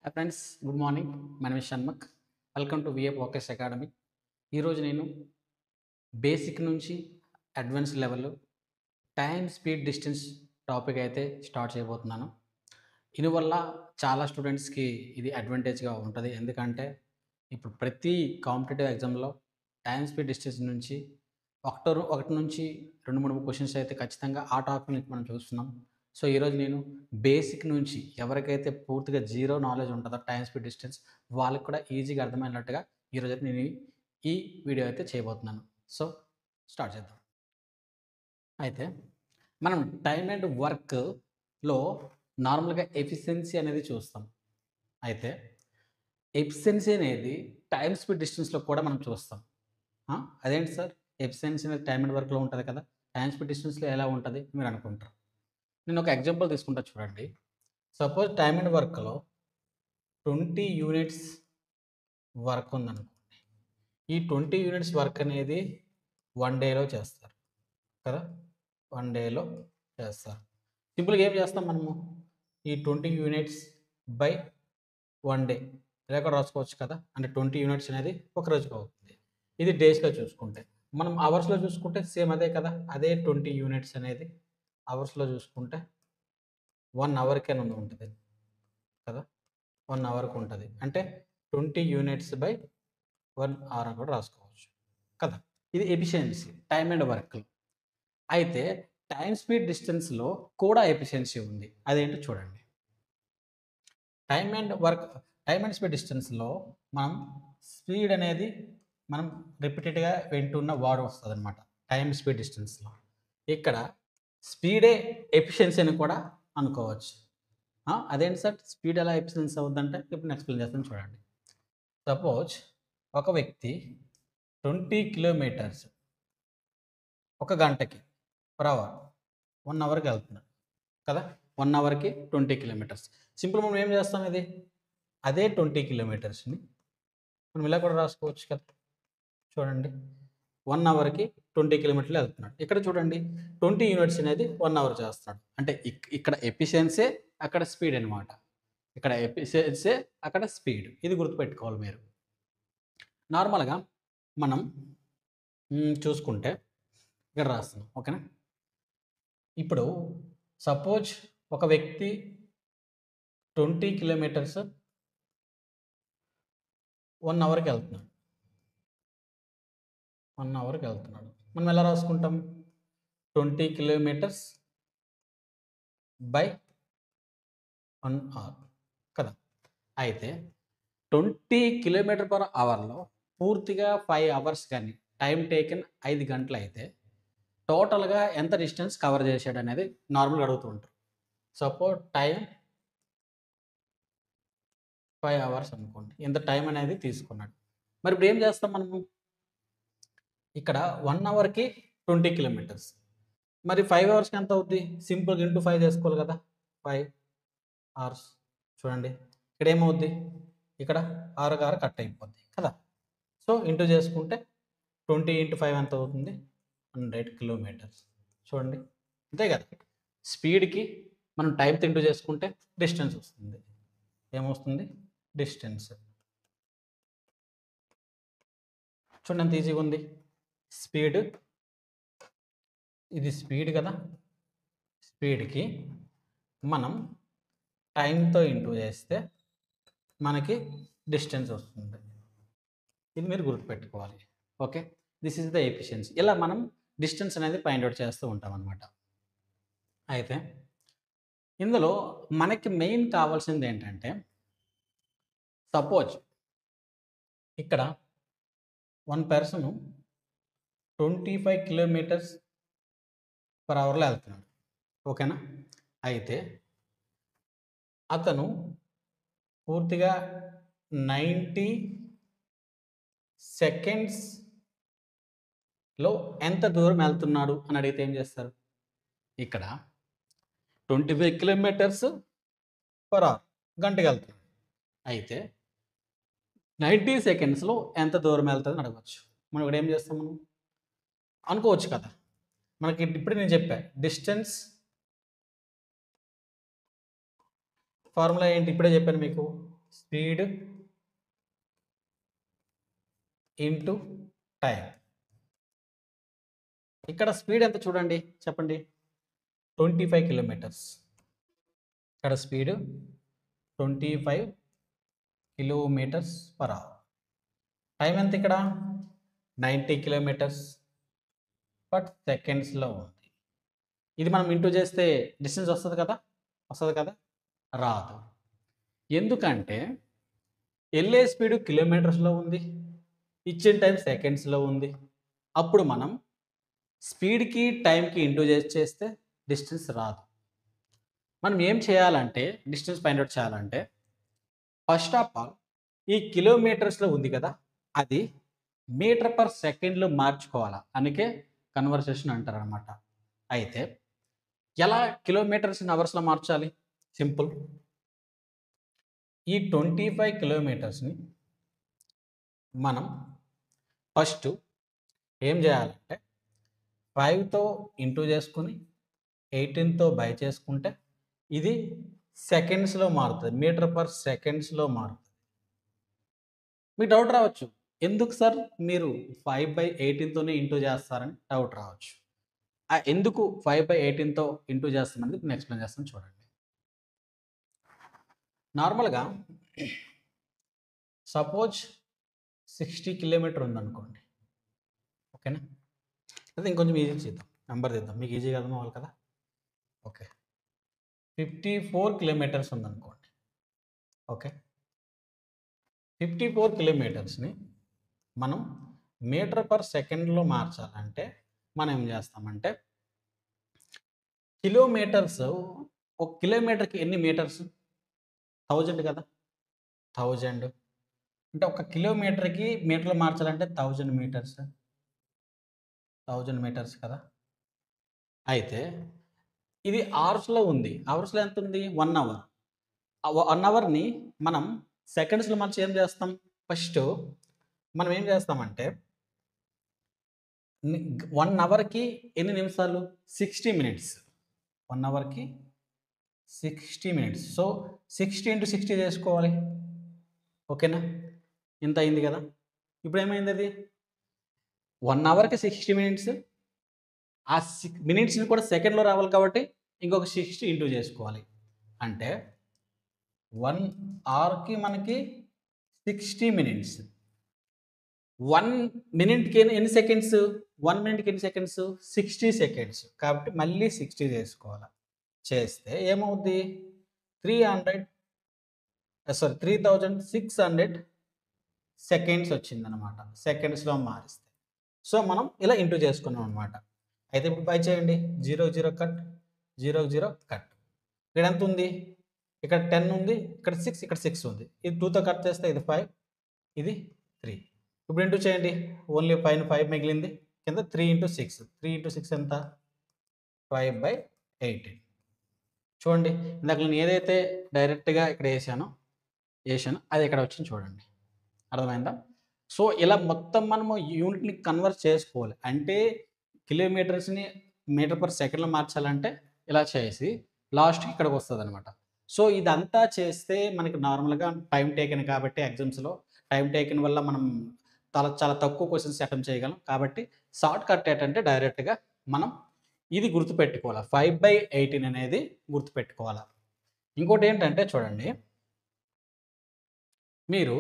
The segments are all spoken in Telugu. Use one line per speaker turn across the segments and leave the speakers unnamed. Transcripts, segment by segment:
Hi friends, good morning. My name is Shanmukh. Welcome to VA focus academy. ఈరోజు నేను బేసిక్ నుంచి advance level time, speed, distance topic అయితే స్టార్ట్ చేయబోతున్నాను. దీనివల్ల చాలా స్టూడెంట్స్‌కి ఇది అడ్వాంటేజ్‌గా ఉంటది. ఎందుకంటే ఇప్పుడు ప్రతి కాంపిటీటివ్ ఎగ్జామ్‌లో టైమ్, స్పీడ్, డిస్టెన్స్ నుంచి ఒకటి నుంచి 2, 3 క్వెషన్స్ అయితే ఖచ్చితంగా ఆ టాపిక్ నుంచి మనం చూస్తున్నాం. సో, ఈరోజు నేను బేసిక్ నుంచి ఎవరికైతే పూర్తిగా జీరో నాలెడ్జ్ ఉంటదో టైమ్, స్పీడ్, డిస్టెన్స్ వాళ్ళకి కూడా ఈజీగా అర్థమయ్యేటట్టుగా ఈరోజైతే నేను ఈ వీడియో అయితే చేయబోతున్నాను. సో, స్టార్ట్ చేద్దాం. అయితే మనం టైమ్ అండ్ వర్క్‌లో నార్మల్‌గా ఎఫిషియన్సీ అనేది చూస్తాం. అయితే ఎఫిషియన్సీ అనేది టైమ్, స్పీడ్, డిస్టెన్స్‌లో కూడా మనం చూస్తాం. ఆ! అదేంటి సార్, ఎఫిషియన్సీ అనేది టైమ్ అండ్ వర్క్‌లో ఉంటది కదా! టైమ్, స్పీడ్, డిస్టెన్స్‌లో ఎలా ఉంటది మీరు అనుకుంటారు. నేను ఒక ఎగ్జాంపుల్ తీసుకుంటా చూడండి. సపోజ్ టైమ్ అండ్ వర్క్‌లో 20 యూనిట్స్ వర్క్ ఉందనుకోండి. ఈ 20 యూనిట్స్ వర్క్ అనేది 1 డేలో చేస్తారు కదా! 1 డేలో చేస్తారు. సింపుల్‌గా ఏం చేస్తాం మనము? ఈ 20 యూనిట్స్ బై 1 డే ఇలా కూడా రాసుకోవచ్చు కదా! అంటే 20 యూనిట్స్ అనేది ఒక రోజుకి అవుతుంది. ఇది డేస్‌లో చూసుకుంటే. మనం అవర్స్‌లో చూసుకుంటే సేమ్ అదే కదా! అదే 20 యూనిట్స్ అనేది అవర్స్‌లో చూసుకుంటే 1 అవర్‌కేనా ఉంటది కదా! 1 అవర్‌కి ఉంటది. అంటే 20 యూనిట్స్ బై 1 అవర్ అని కూడా రాసుకోవచ్చు కదా! ఇది ఎఫిషియన్సీ టైమ్ అండ్ వర్క్. అయితే టైమ్, స్పీడ్, డిస్టెన్స్‌లో కూడా ఎఫిషియన్సీ ఉంది. అదేంటో చూడండి. Time and work time and speed డిస్టెన్స్‌లో మనం స్పీడ్ అనేది మనం రిపీటెడ్‌గా వింటున్న వర్డ్ వస్తదనమాట. టైమ్, స్పీడ్, డిస్టెన్స్‌లో. ఇక్కడ స్పీడే ఎఫిషియన్సీ అని కూడా అనుకోవచ్చు. అదేంటి సార్, స్పీడ్ ఎలా ఎఫిషియన్సీ అవుద్దంటే ఇప్పుడు నేను ఎక్స్‌ప్లెయిన్ చేస్తాను చూడండి. సపోజ్ ఒక వ్యక్తి 20 కిలోమీటర్స్ ఒక గంటకి పర్ అవర్ 1 అవర్‌కి వెళ్తున్నాడు కదా! 1 అవర్‌కి 20 కిలోమీటర్స్. సింపుల్ మనం ఏం చేస్తాం ఇది? అదే 20 కిలోమీటర్స్‌ని మనం ఇలా కూడా రాసుకోవచ్చు కదా! చూడండి. 1 అవర్‌కి 20 కిలోమీటర్లు వెళ్తున్నాడు. ఇక్కడ చూడండి 20 యూనిట్స్ అనేది 1 అవర్ చేస్తున్నాడు. అంటే ఇక్కడ ఎఫిషియన్సీ, అక్కడ స్పీడ్ అనమాట. ఇక్కడ ఎఫిషియన్సీ, అక్కడ స్పీడ్. ఇది గుర్తుపెట్టుకోవాలి మీరు. నార్మల్‌గా మనం చూసుకుంటే ఇక్కడ రాస్తున్నాం. ఓకేనా? ఇప్పుడు సపోజ్ ఒక వ్యక్తి 20 కిలోమీటర్స్ 1 అవర్‌కి వెళ్తున్నాడు. 1 అవర్‌కి వెళ్తున్నాడు. మనం ఎలా రాసుకుంటాం? 20 కిలోమీటర్స్ బై 1 అవర్ కదా! అయితే 20 కిలోమీటర్ పర్ అవర్‌లో పూర్తిగా 5 అవర్స్ గాని, టైమ్ టేకెన్ 5 గంటలయితే టోటల్‌గా ఎంత డిస్టెన్స్ కవర్ చేశాడనేది నార్మల్‌గా అడుగుతూ ఉంటారు. సపోజ్ టైమ్ 5 అవర్స్ అనుకోండి. ఇంత టైమ్ అనేది తీసుకున్నాడు. మరి ఇప్పుడు ఏం చేస్తాం మనము? ఇక్కడ 1 అవర్‌కి 20 కిలోమీటర్స్. మరి 5 అవర్స్‌కి ఎంత అవుద్ది? సింపుల్‌గా ఇంటూ 5 చేసుకోవాలి కదా! 5 అవర్స్ చూడండి. ఇక్కడ ఏమవుద్ది? ఇక్కడ 6కి 6 కట్ అయిపోద్ది కదా! సో, ఇంటూ చేసుకుంటే 20 ఇంటూ 5 ఎంత అవుతుంది? 100 కిలోమీటర్స్. చూడండి. అంతే కదా! స్పీడ్‌కి మనం టైమ్‌తో ఇంటూ చేసుకుంటే డిస్టెన్స్ వస్తుంది. ఏమొస్తుంది? డిస్టెన్స్. చూడండి ఎంత ఈజీగా ఉంది. స్పీడ్, ఇది స్పీడ్ కదా! స్పీడ్‌కి మనం టైమ్‌తో ఇంటూ చేస్తే మనకి డిస్టెన్స్ వస్తుంది. ఇది మీరు గుర్తుపెట్టుకోవాలి. Okay. This is the efficiency. ఇలా మనం డిస్టెన్స్ అనేది ఫైండ్ ఔట్ చేస్తూ ఉంటామనమాట. అయితే ఇందులో మనకి మెయిన్ కావాల్సిందేంటంటే, సపోజ్ ఇక్కడ 1 పర్సన్ 25 కిలోమీటర్స్ పర్ అవర్‌లో ఎళ్తున్నాడు. ఓకేనా? అయితే అతను పూర్తిగా 90 సెకండ్స్‌లో ఎంత దూరం ఎళ్తున్నాడు అని అడిగితే ఏం చేస్తారు? ఇక్కడ 25 కిలోమీటర్స్ పర్ అవర్ గంటకెళ్తున్నాడు. అయితే 90 సెకండ్స్‌లో ఎంత దూరం ఎళ్తదని అడగొచ్చు. మనం ఇక్కడ ఏం చేస్తాం మనం? అనుకోవచ్చు కదా! మనకి ఇప్పుడే నేను చెప్పా. డిస్టెన్స్ ఫార్ములా ఏంటి? ఇప్పుడే చెప్పాను మీకు. Speed into time. ఇక్కడ స్పీడ్ ఎంత చూడండి, చెప్పండి. 25 కిలోమీటర్స్. ఇక్కడ speed 25 kilometres per hour. Time ఎంత ఇక్కడ 90 కిలోమీటర్స్ బట్ సెకండ్స్లో ఉంది. ఇది మనం ఇంటూ చేస్తే డిస్టెన్స్ వస్తుంది కదా, రాదు. ఎందుకంటే వెళ్ళే స్పీడ్ కిలోమీటర్స్లో ఉంది, ఇచ్చిన టైం సెకండ్స్లో ఉంది. అప్పుడు మనం స్పీడ్కి టైంకి ఇంటూ చేస్తే డిస్టెన్స్ రాదు. మనం ఏం చేయాలంటే డిస్టెన్స్ ఫైండ్ అవుట్ చేయాలంటే ఫస్ట్ ఆఫ్ ఆల్ ఈ కిలోమీటర్స్లో ఉంది కదా, అది మీటర్ పర్ సెకండ్లో మార్చుకోవాలి. అందుకే కన్వర్సేషన్ అంటారు అనమాట. అయితే ఎలా కిలోమీటర్స్ని అవర్స్లో మార్చాలి? సింపుల్. ఈ 25 కిలోమీటర్స్ని మనం ఫస్ట్ ఏం చేయాలంటే 5తో ఇంటూ చేసుకుని 18తో బై చేసుకుంటే ఇది సెకండ్స్లో మారుతుంది, మీటర్ పర్ సెకండ్స్లో మారుతుంది. మీకు డౌట్ రావచ్చు, ఎందుకు సార్ మీరు 5/18తోనే ఇంటూ చేస్తారని డౌట్ రావచ్చు. ఎందుకు 5/18తో ఇంటూ చేస్తామనేది నేను ఎక్స్ప్లెయిన్ చేస్తాను చూడండి. నార్మల్గా సపోజ్ 60 కిలోమీటర్ ఉందనుకోండి, ఓకేనా? అయితే ఇంకొంచెం ఈజీ చేద్దాం, నెంబర్ తీద్దాం, మీకు ఈజీగా అర్థం అవ్వాలి కదా. ఓకే, 54 కిలోమీటర్స్ ఉందనుకోండి. ఓకే, 54 కిలోమీటర్స్ని మనం మీటర్ పర్ సెకండ్లో మార్చాలంటే మనం ఏం చేస్తామంటే కిలోమీటర్స్, ఒక కిలోమీటర్కి ఎన్ని మీటర్స్? 1000 కదా, 1000 అంటే ఒక కిలోమీటర్కి మీటర్లు మార్చాలంటే 1000 మీటర్స్, 1000 మీటర్స్ కదా. అయితే ఇది అవర్స్లో ఉంది. అవర్స్లో ఎంత ఉంది? 1 అవర్. 1 అవర్ని మనం సెకండ్స్లో మార్చి ఏం చేస్తాం? ఫస్ట్ మనం ఏం చేస్తామంటే 1 అవర్కి ఎన్ని నిమిషాలు? 60 మినిట్స్. 1 అవర్కి 60 మినిట్స్. సో 60 × 60 చేసుకోవాలి. ఓకేనా? ఇంత అయింది కదా. ఇప్పుడు ఏమైంది? అది 1 అవర్కి 60 మినిట్స్. ఆ మినిట్స్ని కూడా సెకండ్లో రావాలి కాబట్టి ఇంకొక 60 ఇంటూ చేసుకోవాలి. అంటే 1 అవర్కి మనకి 60 మినిట్స్. 1 మినిట్కి ఎన్ని సెకండ్స్? 1 మినిట్కి ఎన్ని సెకండ్స్? 60 సెకండ్స్. కాబట్టి మళ్ళీ 60 చేసుకోవాలి. చేస్తే ఏమవుద్ది? 3600 సెకండ్స్ వచ్చిందనమాట, సెకండ్స్లో మారిస్తే. సో మనం ఇలా ఇంటూ చేసుకున్నాం అనమాట. అయితే ఇప్పుడు బై చేయండి. 0 0 కట్, 0 0 కట్. ఇక్కడ ఎంత ఉంది? ఇక్కడ 10 ఉంది, ఇక్కడ 6, ఇక్కడ 6 ఉంది. ఇది 2తో కట్ చేస్తే ఇది 5, ఇది 3. ఇప్పుడు ఇంటూ చేయండి. ఓన్లీ పైన 5 మిగిలింది, కింద 3 × 6. 3 × 6 ఎంత? 5/18. చూడండి, ఇందాక నేను ఏదైతే డైరెక్ట్గా ఇక్కడ వేసానో అది ఇక్కడ వచ్చింది చూడండి. అర్థమైందా? సో ఇలా మొత్తం మనము యూనిట్ని కన్వర్ట్ చేసుకోవాలి. అంటే కిలోమీటర్స్ని మీటర్ పర్ సెకండ్లో మార్చాలంటే ఇలా చేసి లాస్ట్కి ఇక్కడికి వస్తుంది అనమాట. సో ఇదంతా చేస్తే మనకి నార్మల్గా టైం టేకెన్ కాబట్టి ఎగ్జామ్స్లో టైం టేకెన్ వల్ల మనం చాలా తక్కువ క్వశ్చన్స్ అటెంప్ట్ చేయగలం. కాబట్టి షార్ట్ కట్ ఏంటంటే డైరెక్ట్గా మనం ఇది గుర్తుపెట్టుకోవాలి, 5/18 అనేది గుర్తుపెట్టుకోవాలి. ఇంకోటి ఏంటంటే చూడండి, మీరు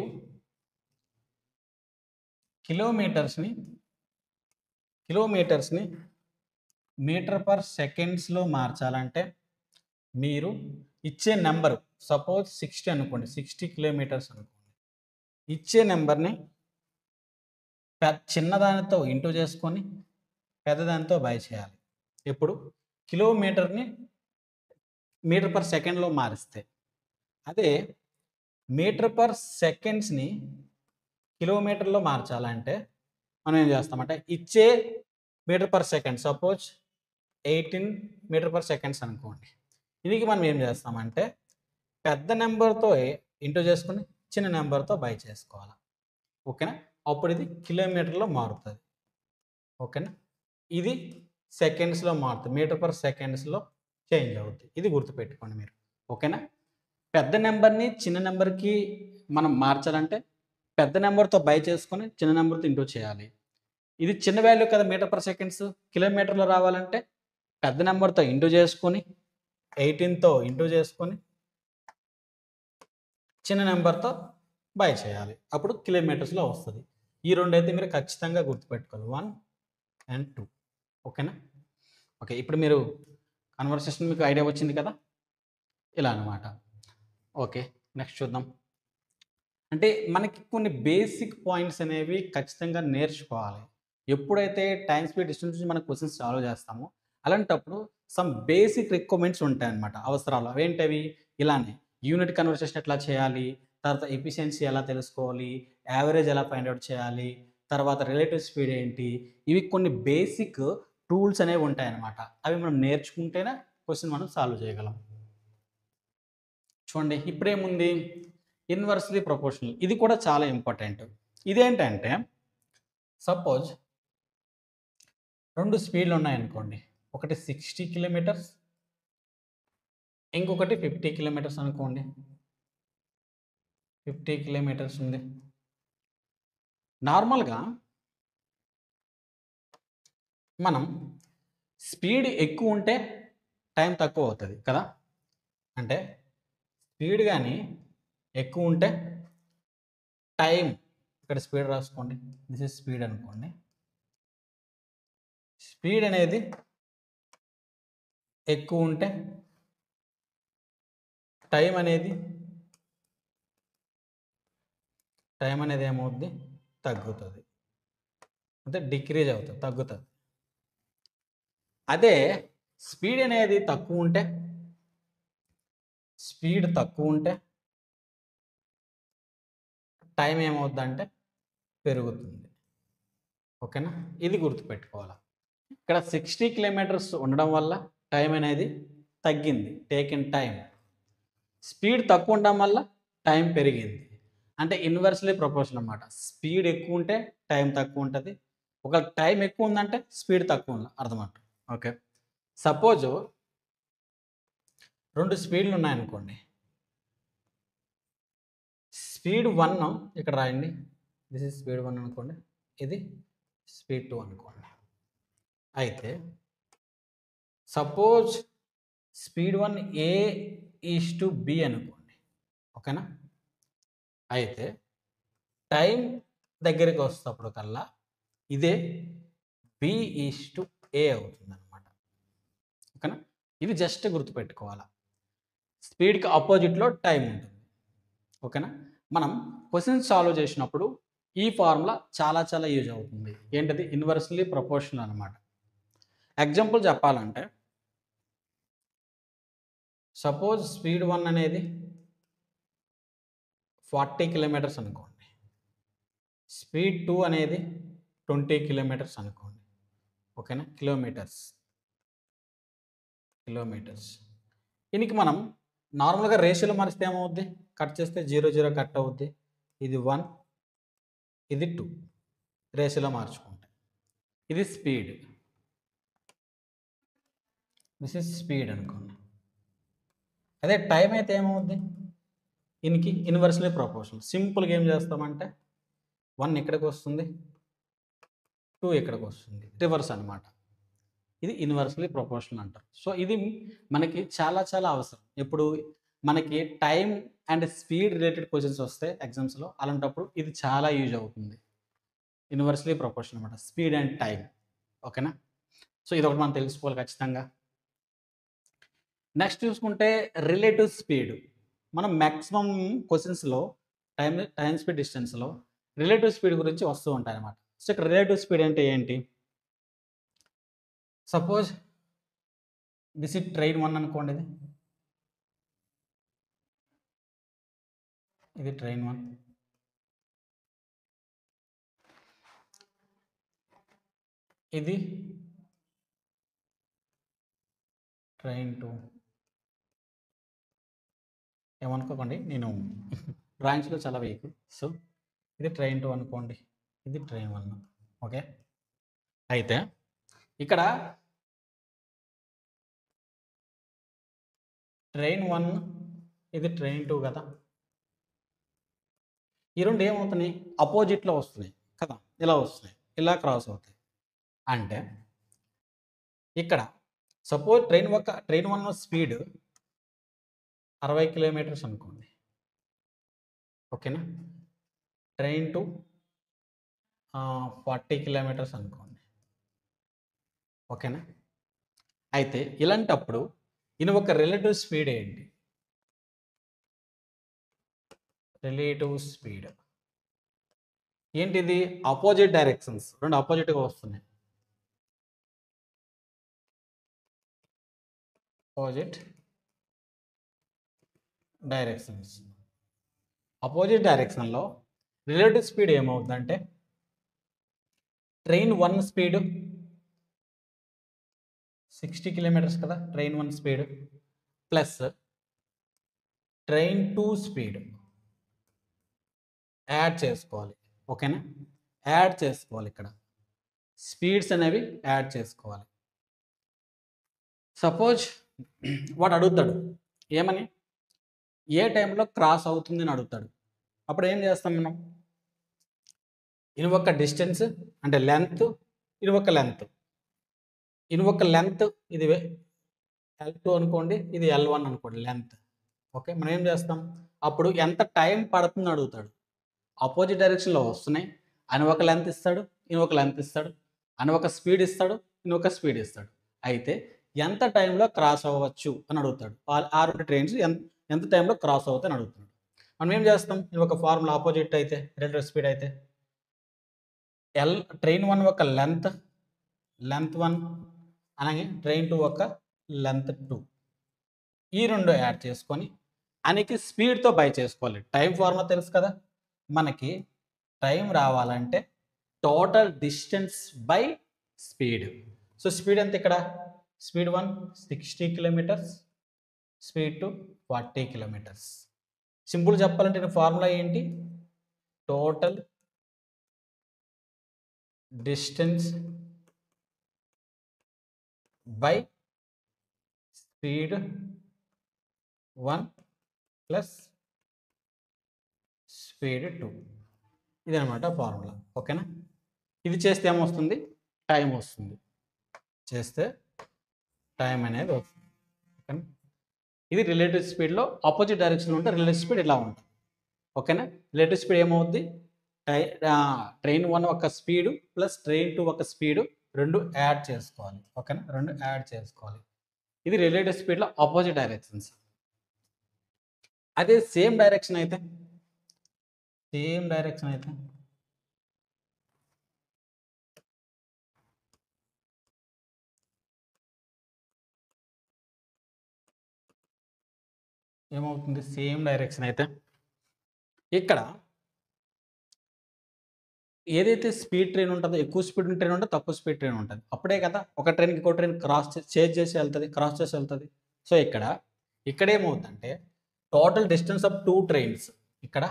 కిలోమీటర్స్ని మీటర్ పర్ సెకండ్స్లో మార్చాలంటే మీరు ఇచ్చే నెంబరు, సపోజ్ 60 అనుకోండి, 60 కిలోమీటర్స్ అనుకోండి. ఇచ్చే నెంబర్ని చిన్నదానితో ఇంటూ చేసుకొని పెద్దదానితో బై చేయాలి. ఇప్పుడు కిలోమీటర్ని మీటర్ పర్ సెకండ్లో మారిస్తే, అదే మీటర్ పర్ సెకండ్స్ని కిలోమీటర్లో మార్చాలంటే మనం ఏం చేస్తామంటే ఇచ్చే metre per second, suppose 18 metre per seconds అనుకోండి. దీనికి మనం ఏం చేస్తామంటే పెద్ద నెంబర్తో ఇంటూ చేసుకుని చిన్న నెంబర్తో బై చేసుకోవాలి. ఓకేనా? అప్పుడు ఇది కిలోమీటర్లో మారుతుంది. ఓకేనా? ఇది సెకండ్స్లో మారుతుంది, మీటర్ పర్ సెకండ్స్లో చేంజ్ అవుతుంది. ఇది గుర్తుపెట్టుకోండి మీరు. ఓకేనా? పెద్ద నెంబర్‌ని చిన్న నెంబర్‌కి మనం మార్చాలంటే పెద్ద నెంబర్‌తో బై చేసుకొని చిన్న నెంబర్‌తో ఇంటూ చేయాలి. ఇది చిన్న వాల్యూ కదా మీటర్ పర్ సెకండ్స్. కిలోమీటర్‌లో రావాలంటే పెద్ద నెంబర్‌తో ఇంటూ చేసుకొని 18తో ఇంటూ చేసుకొని చిన్న నెంబర్‌తో బై చేయాలి. అప్పుడు కిలోమీటర్స్‌లో వస్తది. ఈ రెండైతే మీరు ఖచ్చితంగా గుర్తుపెట్టుకోవాలి. 1 అండ్ 2 ఓకేనా? ఓకే. ఇప్పుడు మీరు కన్వర్సేషన్ మీకు ఐడియా వచ్చింది కదా! ఇలా అన్నమాట. ఓకే. నెక్స్ట్ చూద్దాం. అంటే మనకి కొన్ని బేసిక్ పాయింట్స్ అనేవి ఖచ్చితంగా నేర్చుకోవాలి. ఎప్పుడైతే టైమ్ స్పీడ్ డిస్టెన్స్ నుంచి మనం క్వెషన్స్ సాల్వ్ చేస్తామో, అలాంటప్పుడు సమ్ బేసిక్ రిక్వైర్మెంట్స్ ఉంటాయన్నమాట. అవసరాలు. అవేంటవి? ఇలానే యూనిట్ కన్వర్సేషన్ ఎట్లా చేయాలి? తర్వాత ఎఫిషియన్సీ ఎలా తెలుసుకోవాలి? యావరేజ్ ఎలా ఫైండ్ ఔట్ చేయాలి? తర్వాత రిలేటివ్ స్పీడ్ ఏంటి? ఇవి కొన్ని బేసిక్ టూల్స్ అనేవి ఉంటాయన్నమాట. అవి మనం నేర్చుకుంటేనే క్వెషన్ మనం సాల్వ్ చేయగలం. చూడండి ఇప్పుడేముంది? Inversely proportional. ఇది కూడా చాలా ఇంపార్టెంట్. ఇదేంటంటే సపోజ్ 2 స్పీడ్‌లు ఉన్నాయనుకోండి. ఒకటి 60 కిలోమీటర్స్, ఇంకొకటి 50 కిలోమీటర్స్ అనుకోండి. 50 కిలోమీటర్స్ ఉంది. నార్మల్‌గా మనం స్పీడ్ ఎక్కువుంటే టైం తక్కువవుతది కదా! అంటే స్పీడ్ గాని ఎక్కువుంటే టైం ఇక్కడ స్పీడ్ రాసుకోండి. దిస్ ఈజ్ స్పీడ్ అనుకోండి. స్పీడ్ అనేది ఎక్కువుంటే టైం అనేది ఏమవుద్ది? తగ్గుతది. అంటే డిక్రీజ్ అవుతది. తగ్గుతది. అదే స్పీడ్ అనేది తక్కువుంటే టైం ఏమవుద్దంటే పెరుగుతుంది. ఓకేనా? ఇది గుర్తుపెట్టుకోవాల. ఇక్కడ 60 కిలోమీటర్స్ ఉండడం వల్ల టైం అనేది తగ్గింది. Taken time. స్పీడ్ తక్కువ ఉండడం వల్ల టైం పెరిగింది. అంటే ఇన్వర్స్‌లీ ప్రపోర్షనల్ అన్నమాట. స్పీడ్ ఎక్కువుంటే టైం తక్కువుంటది. ఒకవేళ టైం ఎక్కువుందంటే స్పీడ్ తక్కువ అర్థమాట. ఓకే. సపోజు 2 స్పీడ్‌లు ఉన్నాయనుకోండి. స్పీడ్ 1 ఇక్కడ రాయండి. దిస్ ఈజ్ స్పీడ్ 1 అనుకోండి. ఇది స్పీడ్ 2 అనుకోండి. అయితే suppose speed 1 A is to be అనుకోండి. ఓకేనా? అయితే టైం దగ్గరికి వస్తేప్పటికల్లా ఇదే బి ఈజ్ టు ఏ అవుతుందన్నమాట. ఓకేనా? ఇది జస్ట్ గుర్తుపెట్టుకోవాలా. స్పీడ్‌కి అపోజిట్‌లో టైం ఉంటుంది. ఓకేనా? మనం క్వెషన్స్ సాల్వ్ చేసినప్పుడు ఈ ఫార్ములా చాలా చాలా యూజ్ అవుతుంది. ఏంటది? ఇన్వర్స్‌లీ ప్రపోర్షనల్ అన్నమాట. ఎగ్జాంపుల్ చెప్పాలంటే సపోజ్ స్పీడ్ 1 అనేది 40 కిలోమీటర్స్ అనుకోండి. స్పీడ్ 2 అనేది 20 కిలోమీటర్స్ అనుకోండి. ఓకేనా? కిలోమీటర్స్. దీనికి మనం నార్మల్‌గా రేషియోలో మారిస్తే ఏమవుద్ది? కట్ చేస్తే 0, 0 కట్ అవుద్ది. ఇది 1, ఇది 2 రేషియోలో మార్చుకుంటే. ఇది స్పీడ్. దిస్ ఈజ్ స్పీడ్ అనుకోండి. అదే టైం అయితే ఏమవుద్ది? దీనికి ఇన్వర్స్‌లీ ప్రపోర్షనల్. సింపుల్‌గా ఏం చేస్తామంటే 1 ఇక్కడికి వస్తుంది. 2 ఇక్కడికి వస్తుంది. రివర్స్ అన్నమాట. ఇది ఇన్వర్స్‌లీ ప్రపోర్షనల్ అంటారు. సో, ఇది మనకి చాలా చాలా అవసరం. ఇప్పుడు మనకి time and speed related questions వస్తాయి ఎగ్జామ్స్‌లో. అలాంటప్పుడు ఇది చాలా యూజ్ అవుతుంది. ఇన్వర్స్‌లీ ప్రపోర్షనల్ అన్నమాట. Speed and time. ఓకేనా? సో, ఇదొకటి మనం తెలుసుకోవాలి ఖచ్చితంగా. నెక్స్ట్ చూసుకుంటే రిలేటివ్ స్పీడ్. మనం మాక్సిమం క్వెషన్స్‌లో టైమ్ స్పీడ్ డిస్టెన్స్‌లో రిలేటివ్ స్పీడ్ గురించి వస్తూ ఉంటాయన్నమాట. సో, ఇక్కడ రిలేటివ్ స్పీడ్ అంటే ఏంటి? సపోజ్ దిస్ ఈజ్ ట్రైన్ 1 అనుకోండి ఇది. ఇది ట్రైన్ 1. ఇది ట్రైన్ 2. ఏమనుకోకండి నేను డ్రాయింగ్స్‌లో చాలా వీక్. సో, ఇది ట్రైన్ 2 అనుకోండి. ఇది ట్రైన్ 1. ఓకే. అయితే ఇక్కడ ట్రైన్ 1 ఇది ట్రైన్ 2 కదా. ఈ రెండు ఏమవుతున్నాయి, అపోజిట్లో వస్తున్నాయి కదా, ఇలా వస్తున్నాయి, ఇలా క్రాస్ అవుతాయి. అంటే ఇక్కడ సపోజ్ ట్రైన్ 1 స్పీడ్ 60 కిలోమీటర్స్ అనుకోండి, ఓకేనా. ట్రైన్ 2 40 కిలోమీటర్స్ అనుకోండి, ఓకేనా. అయితే ఇలాంటప్పుడు ఈయన ఒక రిలేటివ్ స్పీడ్ ఏంటి, రిలేటివ్ స్పీడ్ ఏంటిది, ఆపోజిట్ డైరెక్షన్స్, రెండు ఆపోజిట్గా వస్తున్నాయి, ఆపోజిట్ డైరెక్షన్స్. ఆపోజిట్ డైరెక్షన్లో రిలేటివ్ స్పీడ్ ఏమవుతుందంటే ట్రైన్ 1 స్పీడ్ 60 కిలోమీటర్స్ కదా, train 1 speed plus train 2 speed add చేసుకోవాలి, ఓకేనా. యాడ్ చేసుకోవాలి, ఇక్కడ స్పీడ్స్ అనేవి యాడ్ చేసుకోవాలి. సపోజ్ వాడు అడుగుతాడు ఏమని, ఏ టైంలో క్రాస్ అవుతుంది అని అడుగుతాడు. అప్పుడు ఏం చేస్తాం మనం, ఇది ఒక డిస్టెన్స్ అంటే లెంత్, ఇది ఒక లెంత్, ఇది ఒక లెంత్, ఇది L2 అనుకోండి, ఇది L1 అనుకోండి లెంత్, ఓకే. మనం ఏం చేస్తాం, అప్పుడు ఎంత టైం పడుతుంది అడుగుతాడు. ఆపోజిట్ డైరెక్షన్లో వస్తున్నాయి, అని ఒక లెంత్ ఇస్తాడు, ఈయన ఒక లెంత్ ఇస్తాడు, అని ఒక స్పీడ్ ఇస్తాడు, ఈయన ఒక స్పీడ్ ఇస్తాడు. అయితే ఎంత టైంలో క్రాస్ అవ్వచ్చు అని అడుగుతాడు. ఆ రెండు ట్రైన్స్ ఎంత టైంలో క్రాస్ అవుతాయి అని అడుగుతాడు. మనం ఏం చేస్తాం, ఇది ఒక ఫార్ములా, ఆపోజిట్ అయితే రిలేటివ్ స్పీడ్ అయితే ట్రైన్ 1 ఒక లెంత్ 1 అలాగే ట్రైన్ 2 ఒక లెంత్ 2, ఈ రెండు యాడ్ చేసుకొని అనికి స్పీడ్తో బై చేసుకోవాలి. టైం ఫార్ములా తెలుసు కదా మనకి, టైం రావాలంటే total distance by speed. So speed ఎంత ఇక్కడ, speed 1 60 kilometres, speed 2 40 kilometres. Simple చెప్పాలంటే ఫార్ములా ఏంటి, total distance by speed 1 plus speed 2, ఇదనమాట ఫార్ములా, ఓకేనా. ఇది చేస్తే ఏమొస్తుంది, టైం వస్తుంది, చేస్తే టైం అనేది వస్తుంది, ఓకేనా. ఇది రిలేటివ్ స్పీడ్లో ఆపోజిట్ డైరెక్షన్లో ఉంటే రిలేటివ్ స్పీడ్ ఇలా ఉంటుంది, ఓకేనా. రిలేటివ్ స్పీడ్ ఏమవుద్ది, ట్రైన్ 1 ఒక స్పీడు ప్లస్ ట్రైన్ 2 ఒక స్పీడు రెండు యాడ్ చేసుకోవాలి, ఓకేనా, రెండు యాడ్ చేసుకోవాలి. ఇది రిలేటివ్ స్పీడ్లో ఆపోజిట్ డైరెక్షన్స్. అదే సేమ్ డైరెక్షన్ అయితే ఏమవుతుంది, సేమ్ డైరెక్షన్ అయితే ఇక్కడ ఏదైతే స్పీడ్ ట్రైన్ ఉంటుందో, ఎక్కువ స్పీడ్ ట్రైన్ ఉంటుంది, తక్కువ స్పీడ్ ట్రైన్ ఉంటుంది. అప్పుడే కదా ఒక ట్రైన్కి ఇంకో ట్రైన్ క్రాస్ చేసి వెళ్తుంది. సో ఇక్కడ ఏమవుతుందంటే టోటల్ డిస్టెన్స్ ఆఫ్ 2 ట్రైన్స్, ఇక్కడ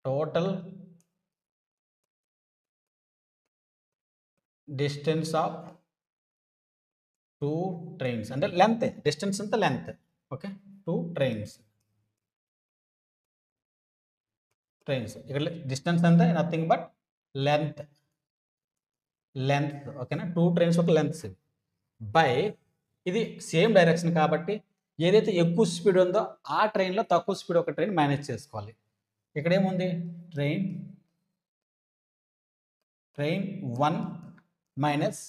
టోటల్ డిస్టెన్స్ ఆఫ్ 2 ట్రైన్స్ అంటే లెంత్, డిస్టెన్స్ అంతా లెంత్, ఓకే. 2 ట్రైన్స్ ఇక్కడ డిస్టెన్స్ అంతా నథింగ్ బట్ లెంత్, ఓకేనా. 2 ట్రైన్స్ ఒక లెంత్ బై, ఇది సేమ్ డైరెక్షన్ కాబట్టి ఏదైతే ఎక్కువ స్పీడ్ ఉందో ఆ ట్రైన్లో తక్కువ స్పీడ్ ఒక ట్రైన్ మేనేజ్ చేసుకోవాలి. ఇక్కడ ఏముంది, ట్రైన్ 1 మైనస్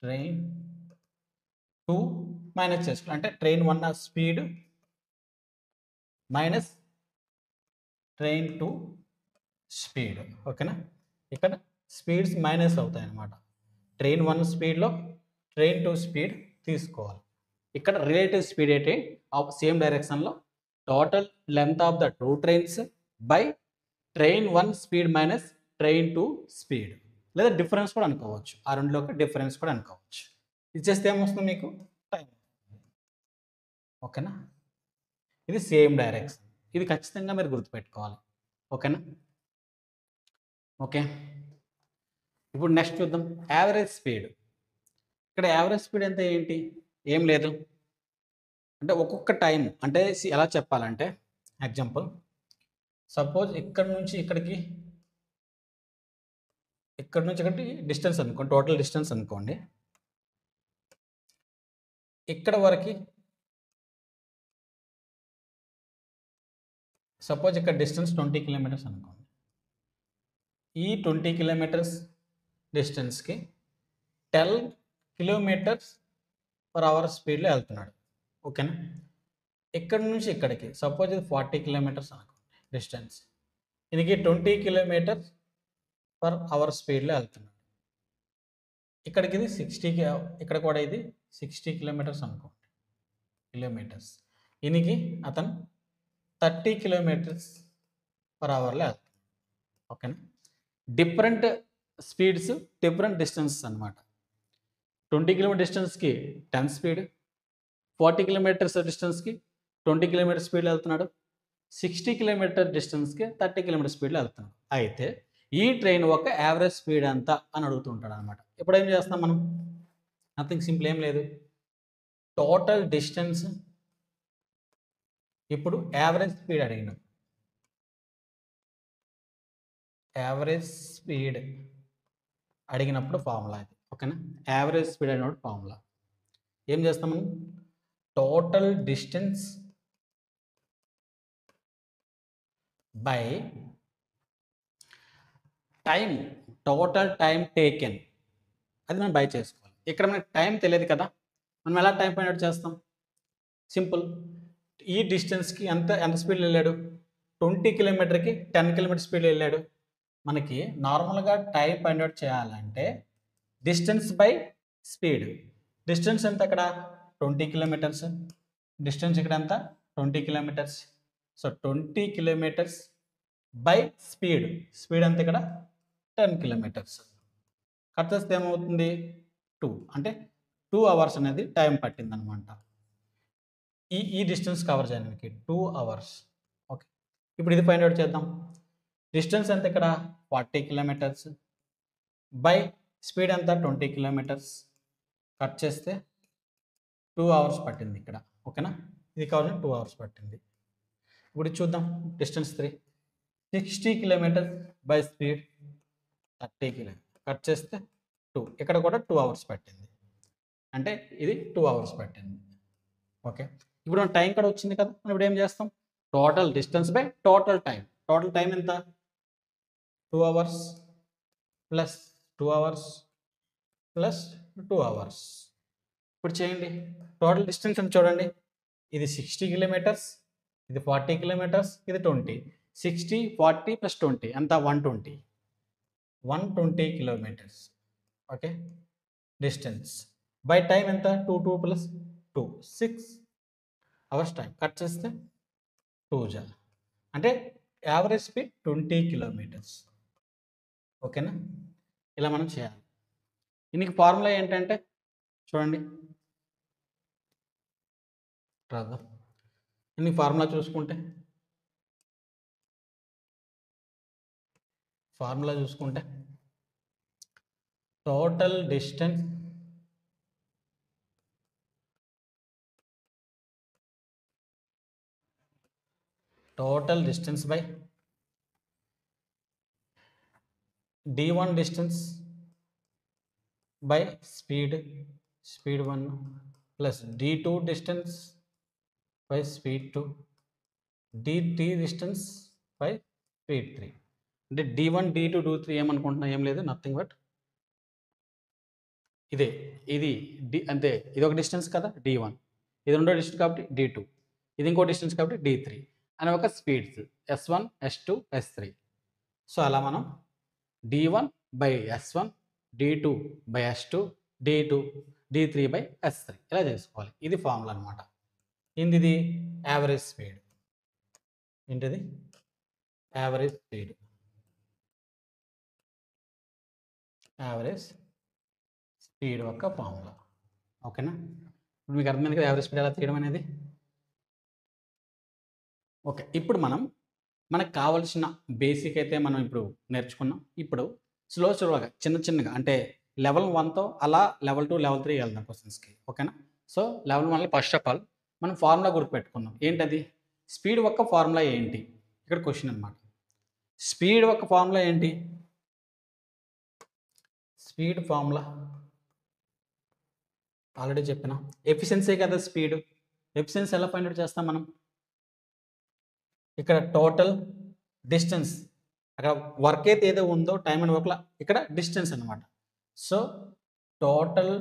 ట్రైన్ 2 మేనేజ్ చేసుకోవాలి. అంటే train 1 speed minus train 2 speed, ఓకేనా. ఇక్కడ స్పీడ్స్ మైనస్ అవుతాయి అన్నమాట. ట్రైన్ 1 స్పీడ్లో ట్రైన్ 2 స్పీడ్ తీసుకోవాలి. ఇక్కడ రిలేటివ్ స్పీడ్ ఏంటి, సేమ్ డైరెక్షన్లో total length of the 2 trains by train 1 speed minus train 2 speed, లేదా డిఫరెన్స్ కూడా అనుకోవచ్చు, ఆ రెండులోకి డిఫరెన్స్ కూడా అనుకోవచ్చు. ఇచ్చేస్తే ఏమొస్తుంది మీకు, టైం, ఓకేనా. ఇది సేమ్ డైరెక్షన్, ఇది ఖచ్చితంగా మీరు గుర్తుపెట్టుకోవాలి, ఓకేనా. ఓకే, ఇప్పుడు నెక్స్ట్ చూద్దాం యావరేజ్ స్పీడ్. ఇక్కడ యావరేజ్ స్పీడ్ ఎంత ఏంటి, ఏం లేదు, అంటే ఒక్కొక్క టైం అంటే ఎలా చెప్పాలంటే ఎగ్జాంపుల్ సపోజ్ ఇక్కడ నుంచి ఇక్కడికి డిస్టెన్స్ అనుకోండి, టోటల్ డిస్టెన్స్ అనుకోండి. ఇక్కడ వరకు సపోజ్ ఇక్కడ డిస్టెన్స్ 20 కిలోమీటర్స్ అనుకోండి. ఈ 20 కిలోమీటర్స్ డిస్టెన్స్కి 10 కిలోమీటర్స్ పర్ అవర్ స్పీడ్లో వెళ్తున్నాడు. ఓకేనా? ఇక్కడ నుంచి ఇక్కడికి సపోజ్ ఇది 40 కిలోమీటర్స్ అనుకోండి డిస్టెన్స్. దీనికి 20 కిలోమీటర్స్ పర్ అవర్ స్పీడ్లో వెళ్తున్నాడు. ఇక్కడికి ఇది 60, ఇక్కడ కూడా ఇది 60 కిలోమీటర్స్ అనుకోండి కిలోమీటర్స్. దీనికి అతను 30 కిలోమీటర్స్ పర్ అవర్లో వెళ్తాడు. ఓకేనా? డిఫరెంట్ స్పీడ్స్, డిఫరెంట్ డిస్టెన్సెస్ అనమాట. 20 కిలోమీటర్ డిస్టెన్స్కి 10 స్పీడ్, 40 కిలోమీటర్స్ డిస్టెన్స్కి 20 కిలోమీటర్ స్పీడ్లో వెళ్తున్నాడు, 60 కిలోమీటర్ డిస్టెన్స్కి 30 కిలోమీటర్ స్పీడ్లో వెళ్తున్నాడు. అయితే ఈ ట్రైన్ ఒక యావరేజ్ స్పీడ్ ఎంత అని అడుగుతుంటాడు అనమాట. ఇప్పుడు ఏం చేస్తాం మనం? నథింగ్, సింపుల్, ఏం లేదు. టోటల్ డిస్టెన్స్ ఇప్పుడు యావరేజ్ స్పీడ్ అడిగినాం. యావరేజ్ స్పీడ్ అడిగినప్పుడు ఫార్ములా ఇది. ఓకేనా? యావరేజ్ స్పీడ్ అడిగినప్పుడు ఫార్ములా ఏం చేస్తాం మనం? Total distance by time, total time taken, అది మనం బై చేసుకోవాలి. ఇక్కడ మనకి టైం తెలియదు కదా, మనం ఎలా టైం ఫైండ్ అవుట్ చేస్తాం? సింపుల్, ఈ డిస్టెన్స్కి ఎంత స్పీడ్లో వెళ్ళాడు? 20 కిలోమీటర్కి 10 కిలోమీటర్ స్పీడ్లో వెళ్ళాడు. మనకి నార్మల్గా టైం ఫైండ్ అవుట్ చేయాలంటే డిస్టెన్స్ బై స్పీడ్. డిస్టెన్స్ ఎంత? అక్కడ 20 కిలోమీటర్స్, డిస్టెన్స్ ఇక్కడ ఎంత? 20 kilometres. So 20 kilometres by speed, speed అంత ఇక్కడ 10 కిలోమీటర్స్. కట్ చేస్తే ఏమవుతుంది? 2, అంటే 2 అవర్స్ అనేది టైం పట్టింది అనమాట ఈ డిస్టెన్స్ కవర్ చేయడానికి. 2 అవర్స్. ఓకే, ఇప్పుడు ఇది ఫైండ్ అవుట్ చేద్దాం. డిస్టెన్స్ ఎంత ఇక్కడ? 40 కిలోమీటర్స్ బై స్పీడ్ ఎంత? 20 కిలోమీటర్స్. కట్ చేస్తే 2 అవర్స్ పట్టింది ఇక్కడ. ఓకేనా? ఇది కావాలి 2 అవర్స్ పట్టింది. ఇప్పుడు చూద్దాం. Distance 3, 60 kilometres by speed 30 kilometre. Cut చేస్తే 2, ఇక్కడ కూడా 2 అవర్స్ పట్టింది, అంటే ఇది 2 అవర్స్ పట్టింది. ఓకే, ఇప్పుడు మన టైం కూడా వచ్చింది కదా, మనం ఇప్పుడు ఏం చేస్తాం? Total distance by total time. Total time ఎంత? 2 hours plus 2 hours plus 2 hours. ఇప్పుడు చేయండి. టోటల్ డిస్టెన్స్ అని చూడండి. ఇది 60 కిలోమీటర్స్, ఇది 40 కిలోమీటర్స్, ఇది 20. 60, 40 ప్లస్ 20 అంతా 120 kilometres. Okay, distance by time ఎంత? 2 ప్లస్ 2, 6 అవర్స్ టైం. కట్ చేస్తే 2 జా, అంటే యావరేజ్ స్పీడ్ 20 కిలోమీటర్స్. ఓకేనా? ఇలా మనం చేయాలి. దీనికి ఫార్ములా ఏంటంటే చూడండి, రాద్దాం. దీనికి ఫార్ములా చూసుకుంటే total distance by d1 distance by speed 1 plus d2 distance by speed 2, d3 distance by speed 3. అంటే d1, d2, d3 ఏమనుకుంటున్నా? ఏం లేదు, నథింగ్ బట్ ఇది అంతే. ఇది ఒక డిస్టెన్స్ కదా d1, ఇది రెండో డిస్టెన్స్ కాబట్టి d2, ఇది ఇంకో డిస్టెన్స్ కాబట్టి d3 అని ఒక speeds s1, s2, s3. So అలా మనం d1 by s1, d2 by s2, d3 by s3 ఇలా చేసుకోవాలి. ఇది ఫార్ములా అనమాట. ఇది యావరేజ్ స్పీడ్. ఏంటిది? Average speed. యావరేజ్ స్పీడ్ యొక్క ఫార్ములా. ఓకేనా? ఇప్పుడు మీకు అర్థమైంది కదా యావరేజ్ స్పీడ్ ఎలా తీయడం అనేది. ఓకే, ఇప్పుడు మనకు కావాల్సిన బేసిక్ అయితే మనం ఇప్పుడు నేర్చుకున్నాం. ఇప్పుడు స్లోగా చిన్నగా అంటే లెవెల్ 1తో అలా లెవెల్ 2, లెవెల్ 3 వెళ్దాం క్వశ్చన్స్కి. ఓకేనా? సో లెవెల్ 1లో ఫస్ట్ ఆఫ్ ఆల్ మనం ఫార్ములా గుర్తుపెట్టుకున్నాం. ఏంటది? స్పీడ్ యొక్క ఫార్ములా ఏంటి? ఇక్కడ క్వశ్చన్ అనమాట. స్పీడ్ యొక్క ఫార్ములా ఏంటి? స్పీడ్ ఫార్ములా ఆల్రెడీ చెప్పిన. ఎఫిషియన్సీ కదా స్పీడ్. ఎఫిషియన్సీ ఎలా ఫైండ్ అవుట్ చేస్తాం మనం? ఇక్కడ టోటల్ డిస్టెన్స్, అక్కడ వర్క్ అయితే ఏదో ఉందో టైం అండ్ వర్క్లో ఇక్కడ డిస్టెన్స్ అనమాట. So total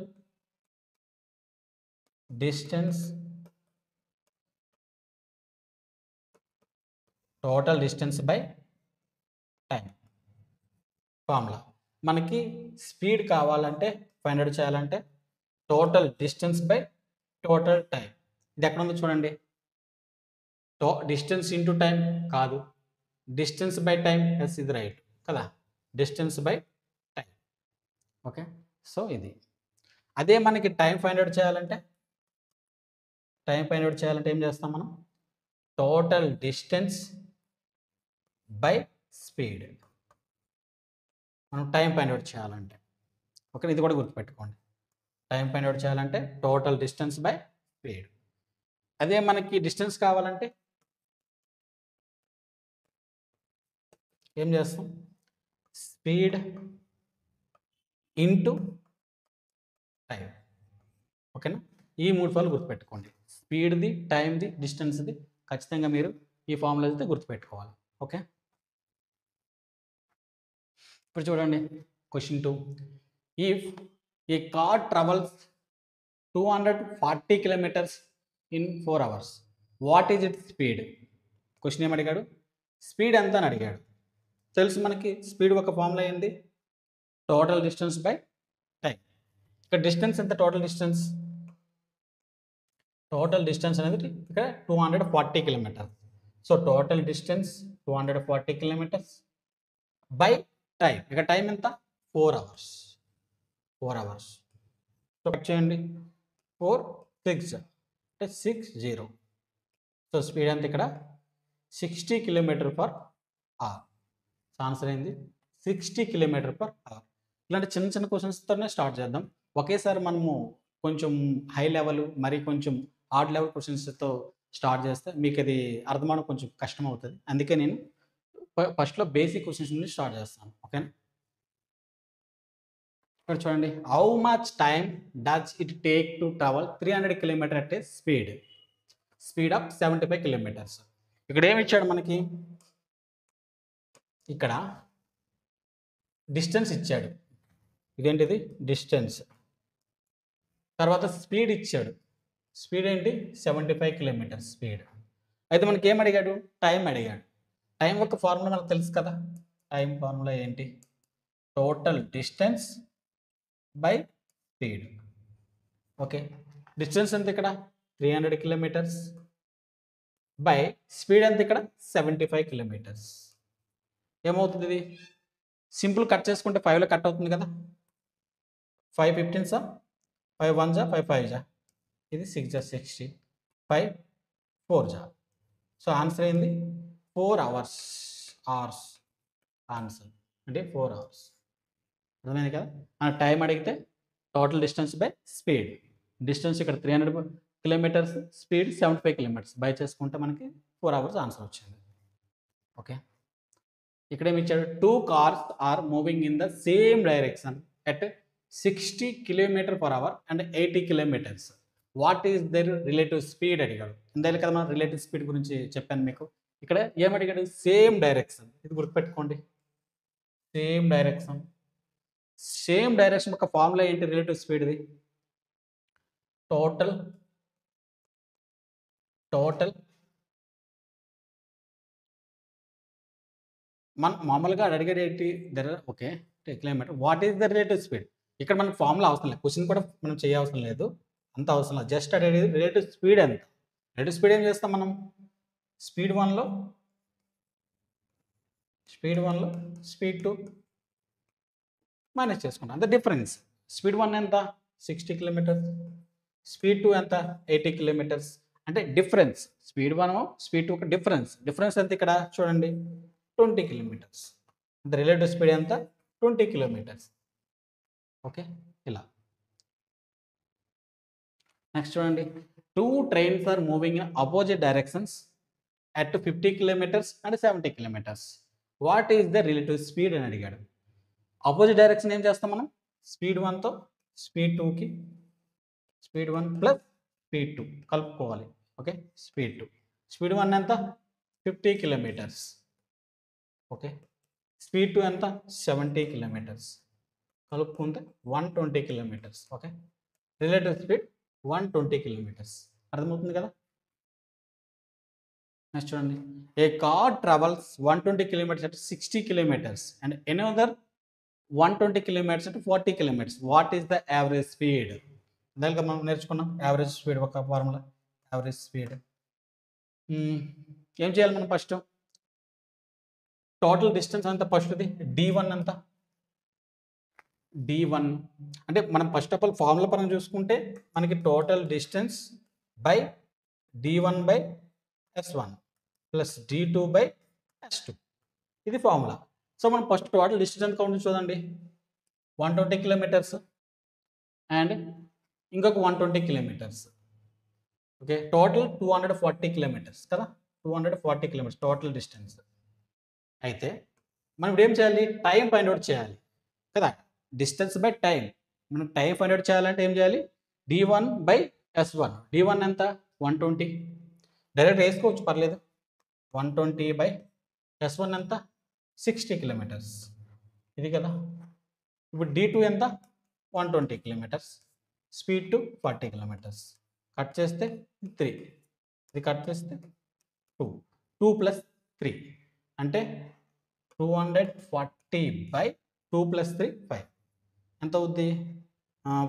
distance by time formula. మనకి స్పీడ్ కావాలంటే ఫైండ్ అవుట్ చేయాలంటే total distance by total time. ఇది ఎక్కడ ఉందో చూడండి. డిస్టెన్స్ ఇంటూ టైం కాదు, డిస్టెన్స్ బై టైం. ఎస్, ఇది రైట్ కదా, distance by time. Okay, so ఇది. అదే మనకి టైం ఫైండ్ అవుట్ చేయాలంటే ఏం చేస్తాం మనం? Total distance by speed. మనం టైం ఫైండ్ అవుట్ చేయాలంటే, ఓకే, ఇది కూడా గుర్తుపెట్టుకోండి. టైం ఫైండ్ అవుట్ చేయాలంటే టోటల్ డిస్టెన్స్ బై స్పీడ్. అదే మనకి డిస్టెన్స్ కావాలంటే ఏం చేస్తాం? Speed into time. ఓకేనా? ఈ 3 ఫార్ములు గుర్తుపెట్టుకోండి. స్పీడ్ది, టైంది, డిస్టెన్స్ది ఖచ్చితంగా మీరు ఈ ఫార్ములా అయితే గుర్తుపెట్టుకోవాలి. ఓకే, ఇప్పుడు చూడండి question 2. If A car travels 240 kilometres in 4 hours, what is it speed? Question ఏం అడిగాడు? స్పీడ్ ఎంత అని అడిగాడు. తెలుసు మనకి స్పీడ్ ఒక ఫార్ములా ఏంటి? Total distance by time. ఇక్కడ డిస్టెన్స్ ఎంత? టోటల్ డిస్టెన్స్ అనేది ఇక్కడ 240 kilometres. So total distance 240 kilometres by time. ఇక టైం ఎంత? 4 hours. సో కట్ చేయండి. 4 6 అంటే 60. సో స్పీడ్ ఎంత ఇక్కడ? 60 కిలోమీటర్ పర్ అవర్. ఆన్సర్ ఏంది? 60 కిలోమీటర్ పర్ అవర్. ఇలాంటి చిన్న చిన్న క్వశ్చన్స్తోనే స్టార్ట్ చేద్దాం. ఒకేసారి మనము కొంచెం హై లెవెల్, మరి కొంచెం హార్డ్ లెవెల్ క్వశ్చన్స్తో స్టార్ట్ చేస్తే మీకు అది అర్థమవడం కొంచెం కష్టం అవుతుంది. అందుకే నేను ఫస్ట్లో బేసిక్ క్వశ్చన్స్ నుండి స్టార్ట్ చేస్తాను. ఓకేనా? ఇక్కడ చూడండి. How much time does it take to travel 300 kilometre at a speed of 75 kilometres. ఇక్కడ ఏమి ఇచ్చాడు మనకి? ఇక్కడ డిస్టెన్స్ ఇచ్చాడు. ఇదేంటిది? డిస్టెన్స్. తర్వాత స్పీడ్ ఇచ్చాడు. స్పీడ్ ఏంటి? 75 కిలోమీటర్స్ స్పీడ్. అయితే మనకి ఏం అడిగాడు? టైం అడిగాడు. టైం యొక్క ఫార్ములా మనకు తెలుసు కదా. టైం ఫార్ములా ఏంటి? Total distance by speed. Okay, distance ఎంత ఇక్కడ? 300 కిలోమీటర్స్ బై స్పీడ్ ఎంత ఇక్కడ? 75 కిలోమీటర్స్. ఏమవుతుంది ఇది? సింపుల్ కట్ చేసుకుంటే 5లో కట్ అవుతుంది కదా. 5 15s, 5 1s, 5 5s. ఇది 6 60, 5 4s. సో ఆన్సర్ ఏంది? 4 hours. ఆన్సర్ అంటే 4 hours. అర్థమైంది కదా. మన టైం అడిగితే total distance by speed. Distance ఇక్కడ 300 కిలోమీటర్స్, స్పీడ్ 75 కిలోమీటర్స్. బై చేసుకుంటే మనకి 4 hours ఆన్సర్ వచ్చింది. ఓకే, ఇక్కడ ఏమి ఇచ్చాడు? 2 cars are moving in the same direction at 60 km/h and 80 kilometers. What is their relative speed అడిగాడు. ఇందాక కదా మనం రిలేటివ్ స్పీడ్ గురించి చెప్పాను మీకు. ఇక్కడ ఏమడిగాడు? Same direction. ఇది గుర్తుపెట్టుకోండి. సేమ్ డైరెక్షన్ ఒక ఫార్ములా ఏంటి? రిలేటివ్ స్పీడ్ది టోటల్ మన మామూలుగా అడిగేది ఏంటి? Okay, kilometre. What is the relative speed? ఇక్కడ మనకు ఫార్ములా అవసరం లేదు, క్వశ్చన్ కూడా మనం చేయవసరం లేదు, అంత అవసరం లేదు. జస్ట్ అడిగేది రిలేటివ్ స్పీడ్ ఎంత. రిలేటివ్ స్పీడ్ ఏం చేస్తాం మనం? స్పీడ్ 1లో స్పీడ్ 2 మైనస్ చేసుకుంటాం, అంత డిఫరెన్స్. స్పీడ్ 1 ఎంత? 60 కిలోమీటర్స్. స్పీడ్ 2 ఎంత? 80 కిలోమీటర్స్. అంటే డిఫరెన్స్. స్పీడ్ 1, స్పీడ్ 2 ఒక డిఫరెన్స్ ఎంత ఇక్కడ చూడండి? 20 కిలోమీటర్స్. అంటే రిలేటివ్ స్పీడ్ ఎంత? 20 కిలోమీటర్స్. ఓకే, ఇలా. నెక్స్ట్ చూడండి. 2 trains are moving in opposite directions at 50 kilometers and 70 kilometers. What is the relative speed అని అడిగాడు. ఆపోజిట్ డైరెక్షన్ ఏం చేస్తాం మనం, స్పీడ్ 1తో స్పీడ్ 2కి స్పీడ్ 1 ప్లస్ స్పీడ్ 2 కలుపుకోవాలి. ఓకే, స్పీడ్ 2, స్పీడ్ 1 ఎంత 50 కిలోమీటర్స్. ఓకే, స్పీడ్ 2 ఎంత 70 కిలోమీటర్స్, కలుపుకుంటే 120 kilometres. Okay, relative speed 120 kilometres. అర్థమవుతుంది కదా. నెక్స్ట్ చూడండి, a car travels 120 kilometres at 60 kilometres and another 120 kilometres at 40 kilometres. What is the average speed? దానికి మనం నేర్చుకున్నాం యావరేజ్ స్పీడ్ ఒక ఫార్ములా. యావరేజ్ స్పీడ్ ఏం చేయాలి మనం, ఫస్ట్ టోటల్ డిస్టెన్స్ అంత ఫస్ట్ది d1 అంత d1 అంటే మనం ఫస్ట్ ఆఫ్ ఆల్ ఫార్ములా పరంగా చూసుకుంటే మనకి total distance by d1 by s1 plus d2 by s2, ఇది ఫార్ములా. సో మనం ఫస్ట్ టోటల్ డిస్టెన్స్ ఎంత కౌంట్ చూడండి, 120 కిలోమీటర్స్ అండ్ ఇంకొక 120 కిలోమీటర్స్. ఓకే, టోటల్ 240 కిలోమీటర్స్ కదా, 240 కిలోమీటర్స్ టోటల్ డిస్టెన్స్. అయితే మనం ఇప్పుడు ఏం చేయాలి, టైం ఫైండ్ అవుట్ చేయాలి కదా, డిస్టెన్స్ బై టైం. మనం టైం ఫైండ్ అవుట్ చేయాలంటే ఏం చేయాలి, d1 బై s1. d1 ఎంత 120, డైరెక్ట్ వేసుకోవచ్చు పర్లేదు. 120 బై s1 ఎంత 60 కిలోమీటర్స్, ఇది కదా. ఇప్పుడు d2 ఎంత 120 కిలోమీటర్స్, స్పీడ్ 2 40 కిలోమీటర్స్. కట్ చేస్తే 3, ఇది కట్ చేస్తే 2, 2 ప్లస్ 3 అంటే 240 బై 2 ప్లస్ 3 5 ఎంత అవుద్ది,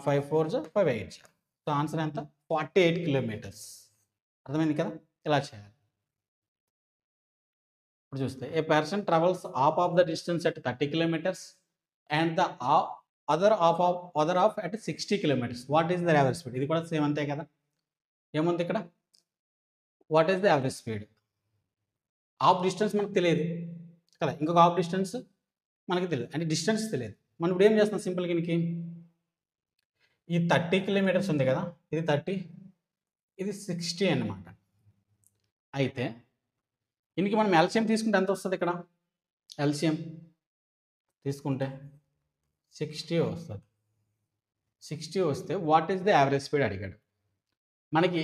5 4 5 8. సో ఆన్సర్ ఎంత 48 కిలోమీటర్స్. అర్థమైంది కదా, ఇలా చేయాలి. ఇప్పుడు చూస్తే a person travels half of the distance at 30 kilometres and the other half at 60 kilometres. What is the average speed? ఇది కూడా సేమ్ అంతే కదా. ఏముంది ఇక్కడ, what is the average speed? Half distance మనకు తెలియదు కదా, ఇంకొక హాఫ్ డిస్టెన్స్ మనకి తెలియదు, అంటే డిస్టెన్స్ తెలియదు. మనం ఇప్పుడు ఏం చేస్తాం, సింపుల్గా దీనికి ఈ 30 కిలోమీటర్స్ ఉంది కదా, ఇది 30, ఇది 60 అన్నమాట. అయితే దీనికి మనం ఎల్సిఎం తీసుకుంటే ఎంత వస్తుంది, ఇక్కడ ఎల్సిఎం తీసుకుంటే 60 వస్తుంది. 60 వస్తే what is the average speed అడిగాడు. మనకి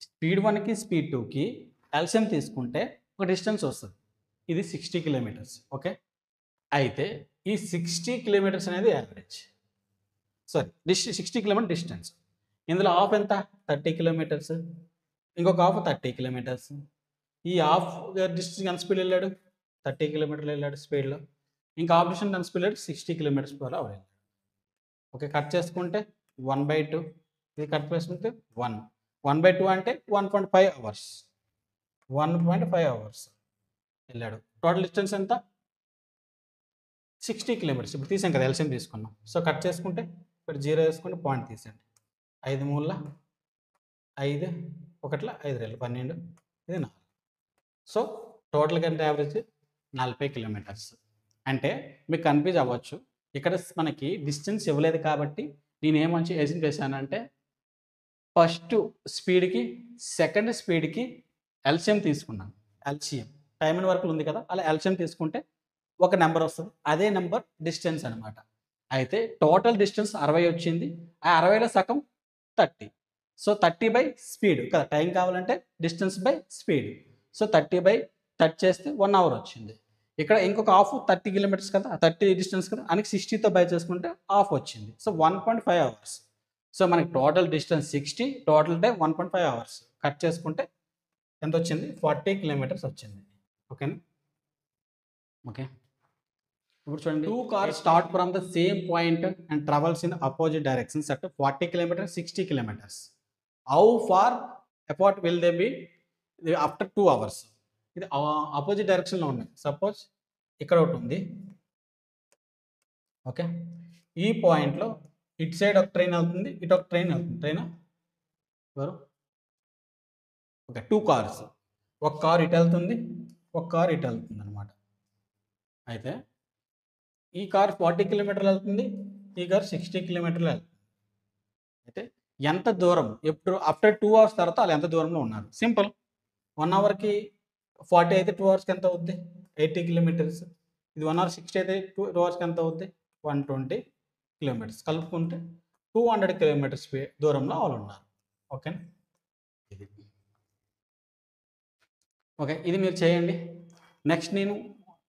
స్పీడ్ 1కి స్పీడ్ 2కి ఎల్సిఎం తీసుకుంటే ఒక డిస్టెన్స్ వస్తుంది, ఇది 60 కిలోమీటర్స్. ఓకే, అయితే ఈ 60 కిలోమీటర్స్ అనేది యావరేజ్, సారీ 60 కిలోమీటర్ డిస్టెన్స్. ఇందులో హాఫ్ ఎంత 30 కిలోమీటర్స్, ఇంకొక హాఫ్ 30 కిలోమీటర్స్. ఈ హాఫ్ డిస్టెన్స్ ఎంత స్పీడ్ వెళ్ళాడు, 30 కిలోమీటర్లు వెళ్ళాడు స్పీడ్లో. ఇంకా హాఫ్ డిస్టెన్స్ ఎంత స్పీడ్ వెళ్ళాడు, 60 కిలోమీటర్స్ పర్ అవర్ వెళ్ళాడు. ఓకే, కట్ చేసుకుంటే 1/2, ఇది కట్ చేసుకుంటే 1/2 అంటే 1.5 అవర్స్, 1.5 అవర్స్ వెళ్ళాడు. టోటల్ డిస్టెన్స్ ఎంత 60 కిలోమీటర్స్. ఇప్పుడు తీసాం కదా, ఎల్సిఎం తీసుకున్నాం. సో కట్ చేసుకుంటే ఇప్పుడు 0 వేసుకుంటే పాయింట్ తీసేయండి. 5 3 5 1 5 2 12, ఇది 4. సో టోటల్ కంటే యావరేజ్ 40 కిలోమీటర్స్. అంటే మీకు కన్ఫ్యూజ్ అవ్వచ్చు, ఇక్కడ మనకి డిస్టెన్స్ ఇవ్వలేదు కాబట్టి నేను ఏమంచి ఏం చేశానంటే ఫస్ట్ స్పీడ్కి సెకండ్ స్పీడ్కి ఎల్సిఎం తీసుకున్నాను. ఎల్సిఎం టైమ్ అండ్ వర్క్ ఉంది కదా, అలా ఎల్సిఎం తీసుకుంటే ఒక నెంబర్ వస్తుంది, అదే నెంబర్ డిస్టెన్స్ అనమాట. అయితే టోటల్ డిస్టెన్స్ 60 వచ్చింది, ఆ 60లో సగం 30. సో 30 బై స్పీడ్ కదా, టైం కావాలంటే డిస్టెన్స్ బై స్పీడ్. సో 30/30 చేస్తే 1 అవర్ వచ్చింది. ఇక్కడ ఇంకొక హాఫ్ 30 కిలోమీటర్స్ కదా, 30 డిస్టెన్స్ కదా, అని 60తో బై చేసుకుంటే హాఫ్ వచ్చింది. So 1.5 hours. సో మనకి total distance 60, total time 1.5 hours. Cut చేసుకుంటే ఎంత వచ్చింది, 40 కిలోమీటర్స్ వచ్చింది. ఓకేనా, ఓకే. ఇప్పుడు చూడండి, 2 cars start from the same point and travels in opposite directions at 40 kilometres 60 kilometres. How far apart will they be after 2 hours? ఇది అపోజిట్ డైరెక్షన్లో ఉన్నాయి. సపోజ్ ఇక్కడ ఒకటి ఉంది, ఓకే. ఈ పాయింట్లో ఇటు సైడ్ ఒక ట్రైన్ వెళ్తుంది, ఇటు ఒక ట్రైన్ వెళ్తుంది. ట్రైన్ ఎవరు, ఓకే, 2 కార్స్. ఒక కార్ ఇటు వెళ్తుంది, ఒక కార్ ఇటు వెళ్తుంది అనమాట. అయితే ఈ కార్ 40 కిలోమీటర్లు వెళ్తుంది, ఈ కార్ 60 కిలోమీటర్లు వెళ్తుంది. అయితే ఎంత దూరం ఎప్పుడు ఆఫ్టర్ 2 అవర్స్ తర్వాత వాళ్ళు ఎంత దూరంలో ఉన్నారు. సింపుల్. 1 అవర్‌కి 40 అయితే 2 అవర్స్‌కి ఎంత అవుద్ది? 80 కిలోమీటర్స్. ఇది 1 అవర్ 60 అయితే 2 అవర్స్‌కి ఎంత అవుద్ది? 120 కిలోమీటర్స్. కలుపుకుంటే 200 కిలోమీటర్స్ దూరంలో వాళ్ళు ఉన్నారు. ఓకేనా? ఇది. ఓకే. ఇది మీరు చేయండి. నెక్స్ట్ నేను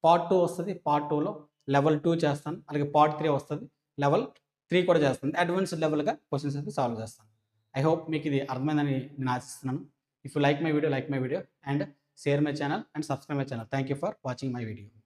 పార్ట్ 2 వస్తది. పార్ట్ 2లో లెవెల్ 2 చేస్తాను. అలాగే పార్ట్ 3 వస్తది. లెవెల్ 3 కూడా చేస్తాను. అడ్వాన్స్డ్ లెవెల్‌గా క్వెషన్స్ అయితే సాల్వ్ చేస్తాను. ఐ హోప్ మీకు ఇది అర్థమైందని నేను ఆశిస్తున్నాను. If you like my video and share my channel and subscribe my channel. Thank you for watching my video.